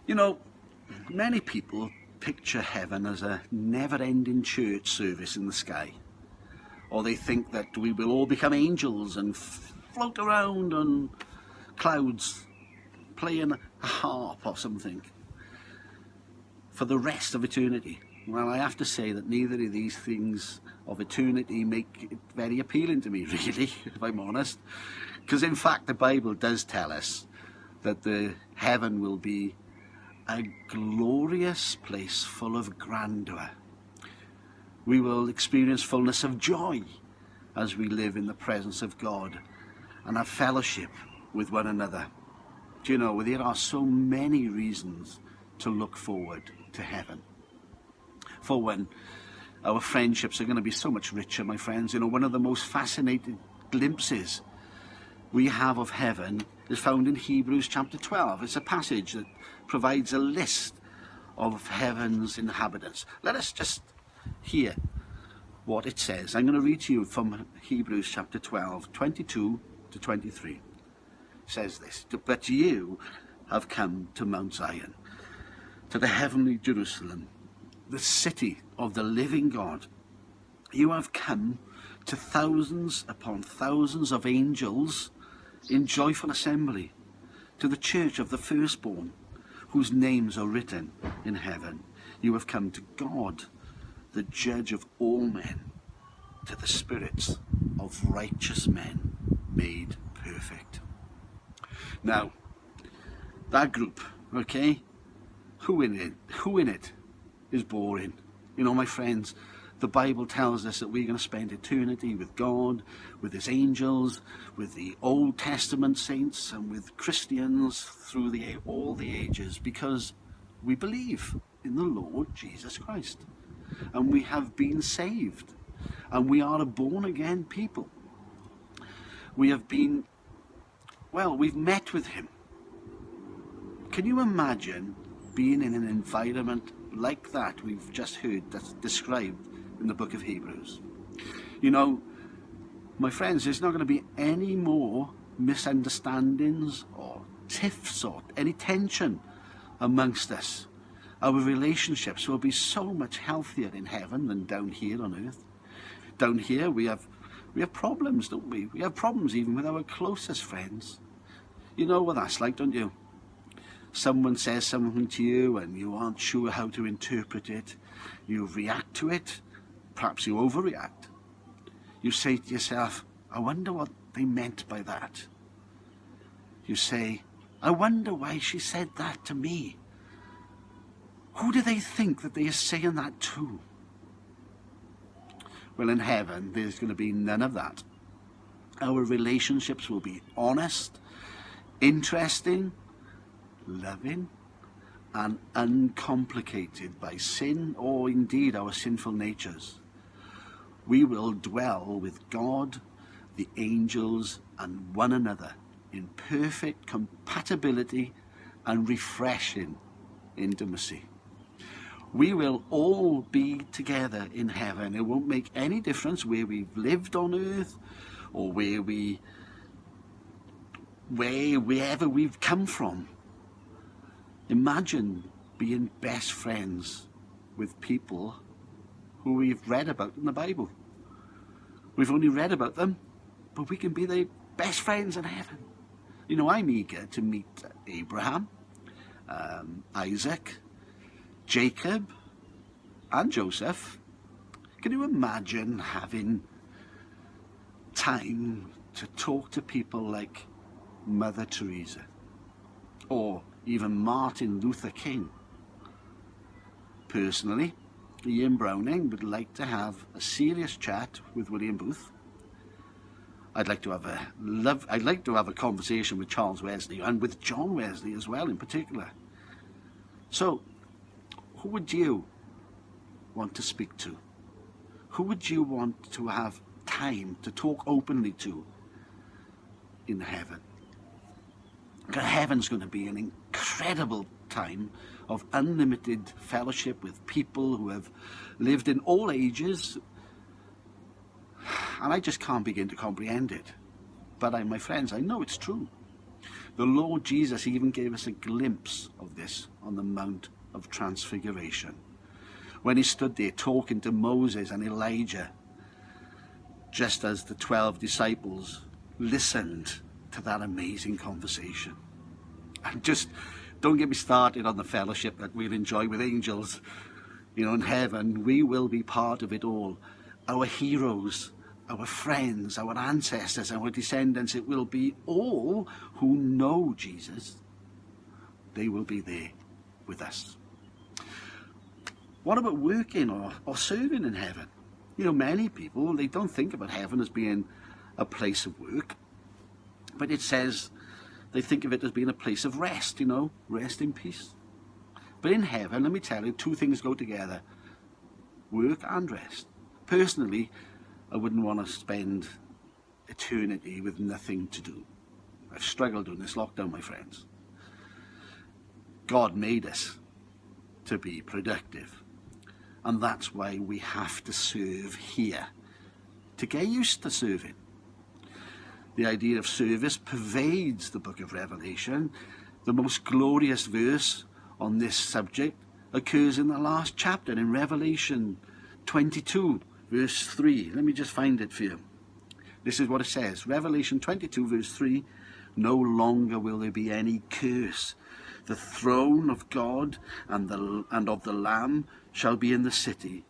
You know, many people picture heaven as a never-ending church service in the sky. Or they think that we will all become angels and float around on clouds, playing a harp or something for the rest of eternity. Well, I have to say that neither of these things of eternity make it very appealing to me, really, if I'm honest. Because in fact, the Bible does tell us that the heaven will be a glorious place full of grandeur. We will experience fullness of joy as we live in the presence of God and have fellowship with one another. Do you know, there are so many reasons to look forward to heaven. For one, our friendships are going to be so much richer, my friends. You know, one of the most fascinating glimpses we have of heaven is found in Hebrews chapter 12. It's a passage that provides a list of heaven's inhabitants. Let us just hear what it says. I'm going to read to you from Hebrews chapter 12, 22 to 23. It says this: "But you have come to Mount Zion, to the heavenly Jerusalem, the city of the living God. You have come to thousands upon thousands of angels in joyful assembly, to the church of the firstborn, whose names are written in heaven. You have come to God, the judge of all men, to the spirits of righteous men made perfect." Now, that group, okay, who in it is boring? You know, my friends, the Bible tells us that we're going to spend eternity with God, with his angels, with the Old Testament saints, and with Christians through all the ages, because we believe in the Lord Jesus Christ. And we have been saved. And we are a born-again people. We have been, well, we've met with him. Can you imagine being in an environment like that we've just heard that's described in the book of Hebrews? You know, my friends, there's not going to be any more misunderstandings or tiffs or any tension amongst us. Our relationships will be so much healthier in heaven than down here on earth. Down here we have problems, don't we? We have problems even with our closest friends. You know what that's like, don't you? Someone says something to you and you aren't sure how to interpret it. You react to it. Perhaps you overreact. You say to yourself, "I wonder what they meant by that." You say, "I wonder why she said that to me. Who do they think that they are saying that to?" Well, in heaven, there's going to be none of that. Our relationships will be honest, interesting, loving, and uncomplicated by sin or indeed our sinful natures. We will dwell with God, the angels, and one another in perfect compatibility and refreshing intimacy. We will all be together in heaven. It won't make any difference where we've lived on earth or wherever we've come from. Imagine being best friends with people who we've read about in the Bible. We've only read about them, but we can be their best friends in heaven. You know, I'm eager to meet Abraham, Isaac, Jacob, and Joseph. Can you imagine having time to talk to people like Mother Teresa or even Martin Luther King? Personally, Ian Browning would like to have a serious chat with William Booth. I'd like to have a conversation with Charles Wesley and with John Wesley as well in particular. So, who would you want to speak to? Who would you want to have time to talk openly to in heaven? Because heaven's going to be an incredible time of unlimited fellowship with people who have lived in all ages, and I just can't begin to comprehend it. But my friends, I know it's true. The Lord Jesus even gave us a glimpse of this on the Mount of Transfiguration, when he stood there talking to Moses and Elijah, just as the 12 disciples listened to that amazing conversation. And just don't get me started on the fellowship that we'll enjoy with angels. You know, in heaven, we will be part of it all. Our heroes, our friends, our ancestors, our descendants, it will be all who know Jesus. They will be there with us. What about working or serving in heaven? You know, many people, they don't think about heaven as being a place of work, but it says they think of it as being a place of rest, you know, rest in peace. But in heaven, let me tell you, two things go together: work and rest. Personally, I wouldn't want to spend eternity with nothing to do. I've struggled during this lockdown, my friends. God made us to be productive, and that's why we have to serve here, to get used to serving. The idea of service pervades the book of Revelation. The most glorious verse on this subject occurs in the last chapter, in Revelation 22, verse 3. Let me just find it for you. This is what it says. Revelation 22, verse 3. No longer will there be any curse. The throne of God and of the Lamb shall be in the city,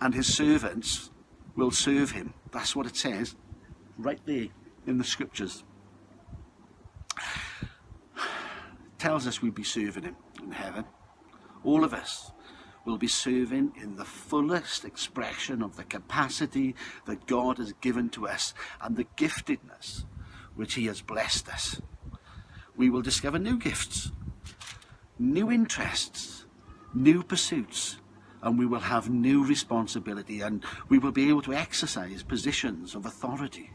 and his servants will serve him. That's what it says right there in the scriptures. It tells us we'll be serving him in heaven. All of us will be serving in the fullest expression of the capacity that God has given to us and the giftedness which he has blessed us. We will discover new gifts, new interests, new pursuits, and we will have new responsibility, and we will be able to exercise positions of authority.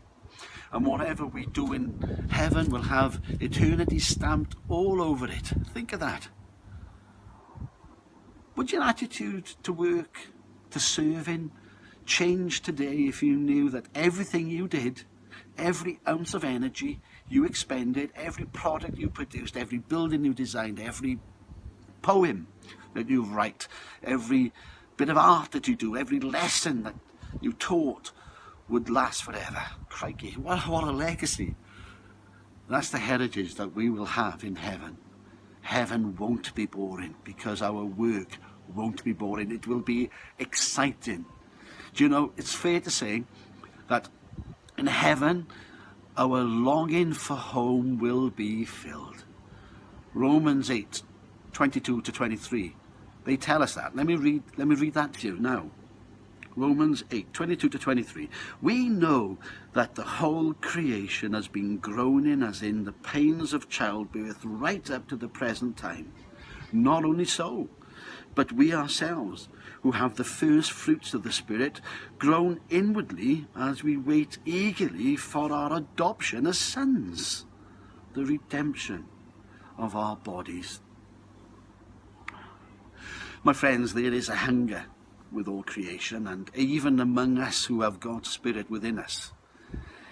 And whatever we do in heaven will have eternity stamped all over it. Think of that. Would your attitude to work, to serving, change today if you knew that everything you did, every ounce of energy you expended, every product you produced, every building you designed, every poem that you write, every bit of art that you do, every lesson that you taught would last forever? Crikey, what a legacy. That's the heritage that we will have in heaven. Heaven won't be boring, because our work won't be boring. It will be exciting. Do you know, it's fair to say that in heaven, our longing for home will be filled. Romans 8, 22 to 23. They tell us that. Let me read that to you now. Romans 8, 22 to 23. We know that the whole creation has been groaning as in the pains of childbirth right up to the present time. Not only so, but we ourselves, who have the first fruits of the Spirit, groan inwardly as we wait eagerly for our adoption as sons, the redemption of our bodies. My friends, there is a hunger with all creation, and even among us who have God's Spirit within us.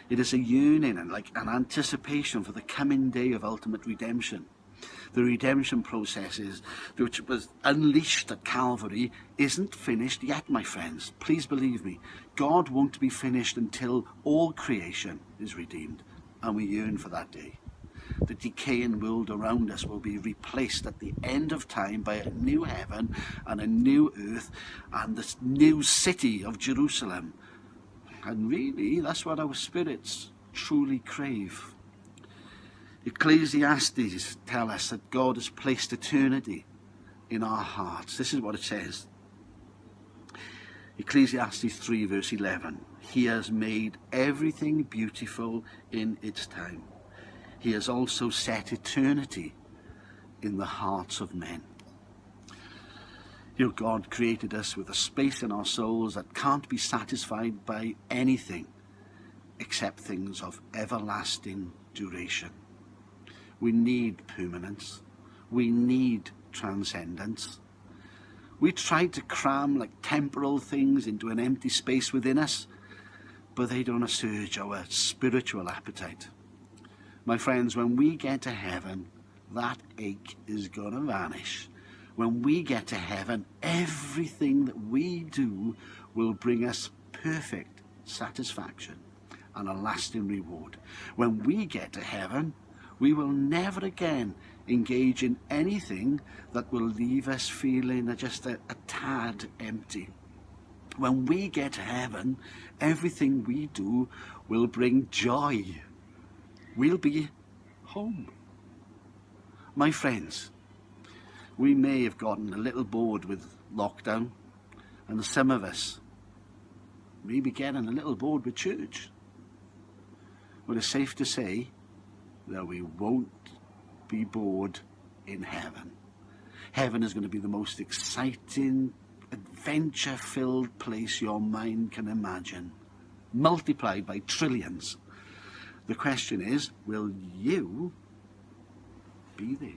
It is a yearning and like an anticipation for the coming day of ultimate redemption. The redemption process which was unleashed at Calvary isn't finished yet, my friends. Please believe me. God won't be finished until all creation is redeemed, and we yearn for that day. The decaying world around us will be replaced at the end of time by a new heaven and a new earth and this new city of Jerusalem. And really, that's what our spirits truly crave. Ecclesiastes tell us that God has placed eternity in our hearts. This is what it says. Ecclesiastes 3 verse 11. He has made everything beautiful in its time. He has also set eternity in the hearts of men. You know, God created us with a space in our souls that can't be satisfied by anything except things of everlasting duration. We need permanence. We need transcendence. We try to cram like temporal things into an empty space within us, but they don't assuage our spiritual appetite. My friends, when we get to heaven, that ache is going to vanish. When we get to heaven, everything that we do will bring us perfect satisfaction and a lasting reward. When we get to heaven, we will never again engage in anything that will leave us feeling just a tad empty. When we get to heaven, everything we do will bring joy. We'll be home. My friends, we may have gotten a little bored with lockdown, and some of us may be getting a little bored with church. But it's safe to say that we won't be bored in heaven. Heaven is going to be the most exciting, adventure-filled place your mind can imagine, multiplied by trillions. The question is, will you be there?